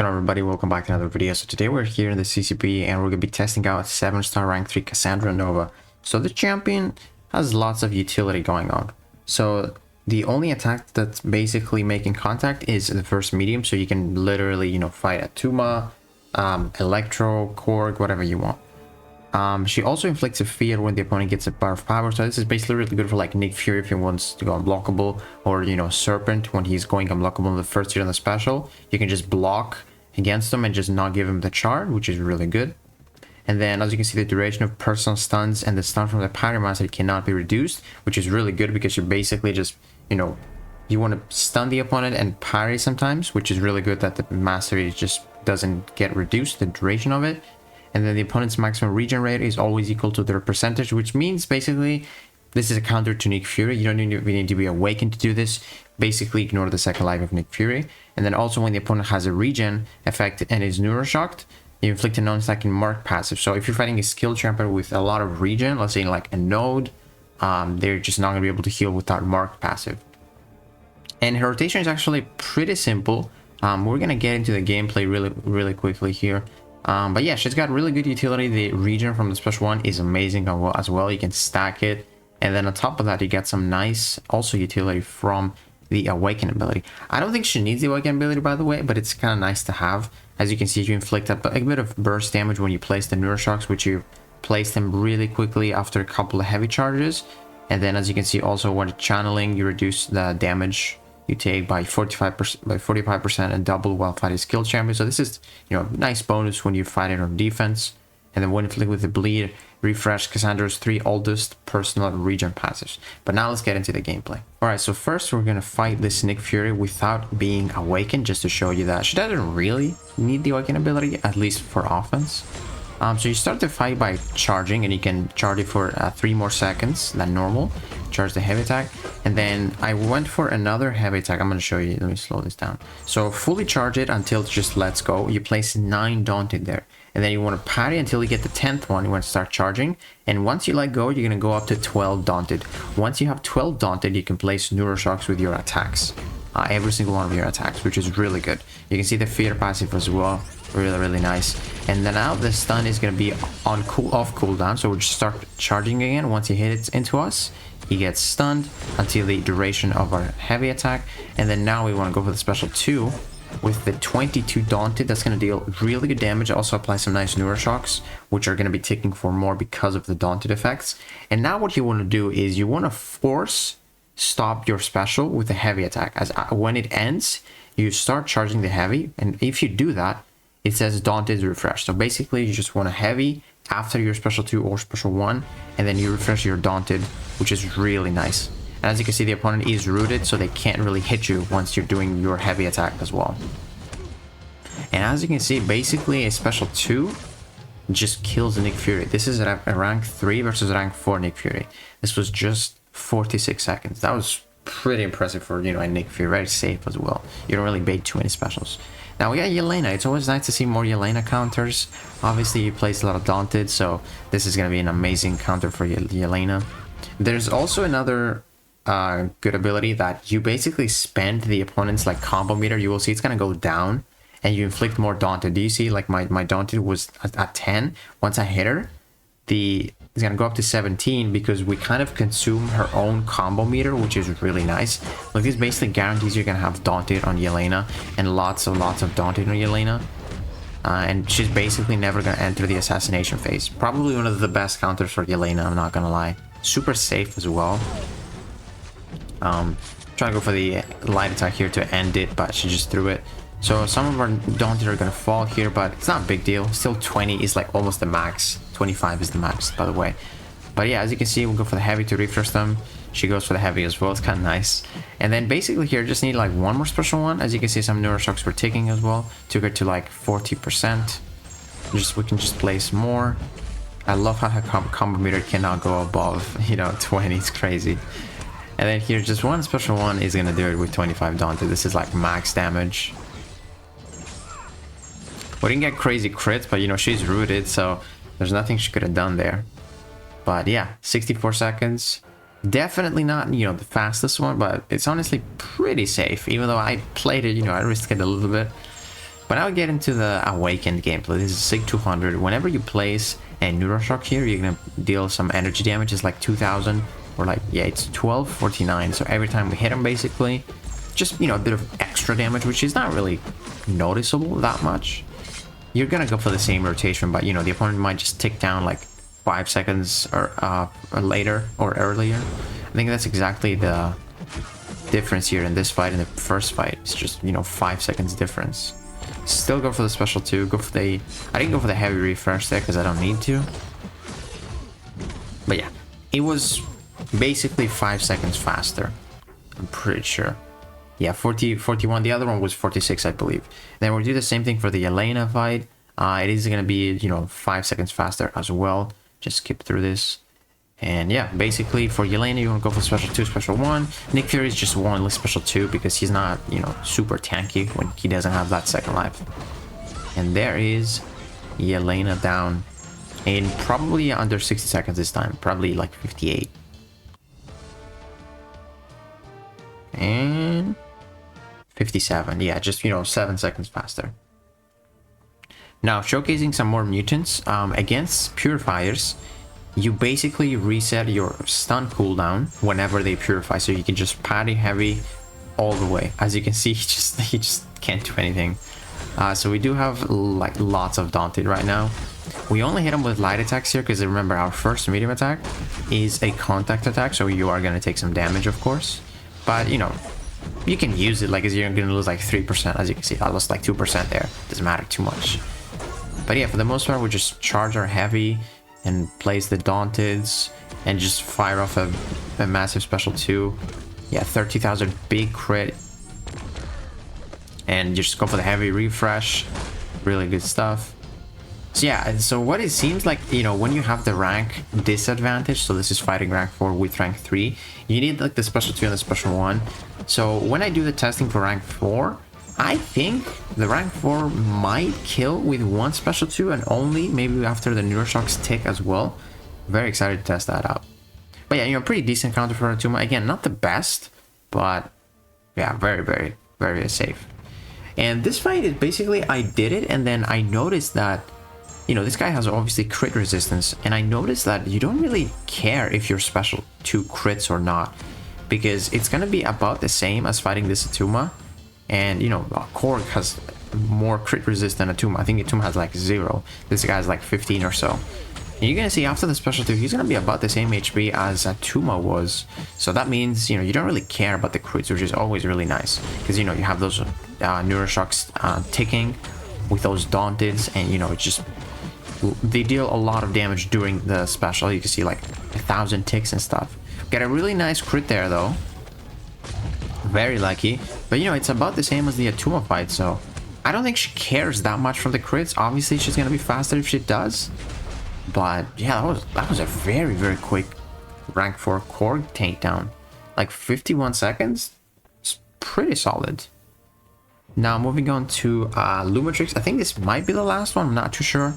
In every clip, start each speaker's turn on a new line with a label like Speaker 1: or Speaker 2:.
Speaker 1: going on, everybody? Welcome back to another video. So today we're here in the CCP and we're going to be testing out 7-star rank 3 Cassandra Nova. So the champion has lots of utility going on. So the only attack that's basically making contact is the first medium. So you can literally, fight a Tuma, Electro, Korg, whatever you want. She also inflicts a fear when the opponent gets a bar of power. So this is basically really good for like Nick Fury if he wants to go unblockable, or Serpent when he's going unblockable in the first hit on the special. You can just block against him and just not give him the charge, which is really good. And then as you can see, the duration of personal stuns and the stun from the parry master cannot be reduced, which is really good because you're basically just you want to stun the opponent and parry sometimes, which is really good that the mastery just doesn't get reduced, the duration of it. And then the opponent's maximum regen rate is always equal to their percentage, which means basically this is a counter to Nick Fury. You don't need to be awakened to do this. Basically ignore the second life of Nick Fury. And then also when the opponent has a regen effect and is neuroshocked, you inflict a non-stacking mark passive. So if you're fighting a skill champion with a lot of regen, let's say like a node, they're just not going to be able to heal without mark passive. And her rotation is actually pretty simple. We're going to get into the gameplay really quickly here. But yeah, she's got really good utility. The regen from the special one is amazing as well. You can stack it, and then on top of that you get some nice also utility from the awaken ability. I don't think she needs the awaken ability, by the way, but it's kind of nice to have. As you can see, you inflict a bit of burst damage when you place the neuroshocks, which you place them really quickly after a couple of heavy charges. And then as you can see also, when channeling, you reduce the damage you take by 45% and double while fighting skill champion. So this is nice bonus when you fight it on defense. And then when inflict with the bleed, refresh Cassandra's 3 oldest personal regen passives. But now let's get into the gameplay. Alright, so first we're gonna fight this Nick Fury without being awakened, just to show you that she doesn't really need the awaken ability, at least for offense. So you start the fight by charging, and you can charge it for 3 more seconds than normal. Charge the heavy attack, and then I went for another heavy attack. I'm going to show you. Let me slow this down. So fully charge it until it just lets go. You place 9 daunted there, and then you want to parry until you get the 10th one. You want to start charging, and once you let go, you're going to go up to 12 daunted. Once you have 12 daunted, you can place neuroshocks with your attacks. Every single one of your attacks, which is really good. You can see the fear passive as well, really nice. And then now the stun is going to be on off cooldown, so we'll just start charging again. Once he hits into us, he gets stunned until the duration of our heavy attack. And then now we want to go for the special 2 with the 22 daunted. That's going to deal really good damage. Also apply some nice neuroshocks, which are going to be ticking for more because of the daunted effects. And now what you want to do is you want to force stop your special with a heavy attack. As when it ends, you start charging the heavy, and if you do that, it says daunted refresh. So basically you just want a heavy after your special 2 or special 1, and then you refresh your daunted, which is really nice. And as you can see, the opponent is rooted, so they can't really hit you once you're doing your heavy attack as well. And as you can see, basically a special 2 just kills Nick Fury. This is a rank 3 versus rank 4 Nick Fury. This was just 46 seconds. That was pretty impressive for a Nick Fury. Very safe as well. You don't really bait too many specials. Now we got Yelena. It's always nice to see more Yelena counters. Obviously you place a lot of daunted, so this is going to be an amazing counter for Yelena. There's also another good ability that you basically spend the opponent's combo meter. You will see it's going to go down and you inflict more daunted. Do you see my daunted was at 10? Once I hit her, it's going to go up to 17 because we kind of consume her own combo meter, which is really nice. This basically guarantees you're going to have daunted on Yelena and lots of daunted on Yelena. And she's basically never going to enter the assassination phase. Probably one of the best counters for Yelena, I'm not going to lie. Super safe as well. Trying to go for the light attack here to end it, but she just threw it. So some of our daunted are going to fall here, but it's not a big deal. Still 20 is almost the max. 25 is the max, by the way. But yeah, as you can see, we'll go for the heavy to refresh them. She goes for the heavy as well. It's kind of nice. And then basically here, just need one more special one. As you can see, some neuroshocks were ticking as well. Took her to 40%. We can just place more. I love how her combo meter cannot go above 20. It's crazy. And then here, just one special one is gonna do it with 25 daunted. This is max damage. We didn't get crazy crits, but she's rooted, so there's nothing she could have done there. But yeah, 64 seconds. Definitely not, the fastest one, but it's honestly pretty safe. Even though I played it, I risked it a little bit. But now we get into the Awakened gameplay. This is Sig 200. Whenever you place a Neuroshock here, you're gonna deal some energy damage. It's like 2000 or like, yeah, it's 1249. So every time we hit him, basically, just, you know, a bit of extra damage, which is not really noticeable that much. You're gonna go for the same rotation, but, you know, the opponent might just tick down like 5 seconds or later or earlier. I think that's exactly the difference here in this fight and the first fight. It's just, you know, 5 seconds difference. Still go for the special 2. Go for the... I didn't go for the heavy refresh there because I don't need to. But yeah, it was basically 5 seconds faster. I'm pretty sure. Yeah, 41. The other one was 46, I believe. Then we'll do the same thing for the Elena fight. It is going to be, you know, 5 seconds faster as well. Just skip through this. And yeah, basically for Yelena, you want to go for special 2, special 1. Nick Fury is just warrantless special 2 because he's not, you know, super tanky when he doesn't have that second life. And there is Yelena down in probably under 60 seconds this time. Probably like 58. And 57. Yeah, just, you know, 7 seconds faster. Now, showcasing some more mutants against Purifiers. You basically reset your stun cooldown whenever they purify, so you can just party heavy all the way. As you can see, he just can't do anything. So we do have like lots of Daunted right now. We only hit him with light attacks here because remember our first medium attack is a contact attack, so you are going to take some damage, of course. But you know, you can use it like as you're going to lose like 3%. As you can see, I lost like 2% there. Doesn't matter too much. But yeah, for the most part, we just charge our heavy and place the Daunteds and just fire off a massive special 2. Yeah, 30,000 big crit. And just go for the heavy refresh. Really good stuff. So yeah, and so what it seems like, you know, when you have the rank disadvantage, so this is fighting rank 4 with rank 3, you need like the special 2 and the special 1. So when I do the testing for rank 4, I think the rank 4 might kill with 1 special 2 and only maybe after the Neuroshocks tick as well. Very excited to test that out. But yeah, you know, pretty decent counter for Atuma. Again, not the best, but yeah, very, very, very safe. And this fight is basically, I did it and then I noticed that, you know, this guy has obviously crit resistance, and I noticed that you don't really care if your special 2 crits or not, because it's gonna be about the same as fighting this Atuma. And, you know, Korg has more crit resist than Atuma. I think Atuma has like 0. This guy has like 15 or so. And you're going to see after the special 2, he's going to be about the same HP as Atuma was. So that means, you know, you don't really care about the crits, which is always really nice. Because, you know, you have those Neuroshocks ticking with those Daunteds. And, you know, it's just... they deal a lot of damage during the special. You can see like 1,000 ticks and stuff. Get a really nice crit there, though. Very lucky. But you know, it's about the same as the Atuma fight, so I don't think she cares that much from the crits. Obviously she's gonna be faster if she does, but yeah, that was a very, very quick rank 4 Korg takedown. Like 51 seconds. It's pretty solid. Now moving on to Lumatrix. I think this might be the last one, I'm not too sure.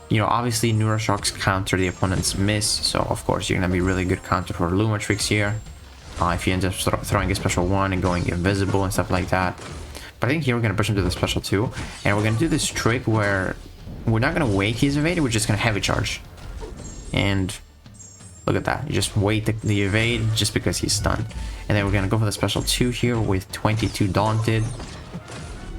Speaker 1: You know, obviously Neuroshocks counter the opponent's miss, so of course you're gonna be really good counter for Lumatrix here. If you end up throwing a special 1 and going invisible and stuff like that. But I think here we're going to push him to the special 2. And we're going to do this trick where we're not going to wait his evade, we're just going to heavy charge. And look at that. You just wait the evade just because he's stunned. And then we're going to go for the special 2 here with 22 Daunted.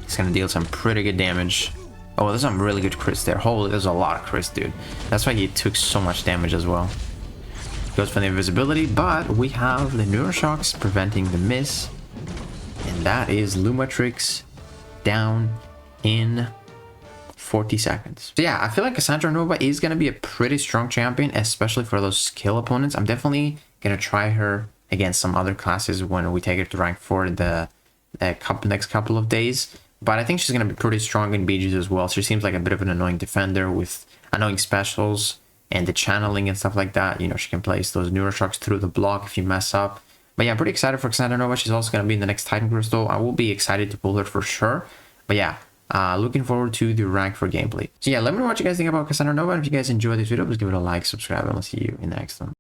Speaker 1: It's going to deal some pretty good damage. Oh, there's some really good crits there. Holy, there's a lot of crits, dude. That's why he took so much damage as well. Goes for the invisibility, but we have the Neuroshocks preventing the miss. And that is Lumatrix down in 40 seconds. So yeah, I feel like Cassandra Nova is going to be a pretty strong champion, especially for those skill opponents. I'm definitely going to try her against some other classes when we take her to rank 4 the next couple of days. But I think she's going to be pretty strong in BGs as well. She seems like a bit of an annoying defender with annoying specials. And the channeling and stuff like that, you know, she can place those Neuroshocks through the block if you mess up. But yeah, I'm pretty excited for Cassandra Nova. She's also going to be in the next Titan Crystal. I will be excited to pull her for sure. But yeah, looking forward to the rank 4 gameplay. So yeah, let me know what you guys think about Cassandra Nova. And if you guys enjoyed this video, please give it a like, subscribe, and I'll see you in the next one.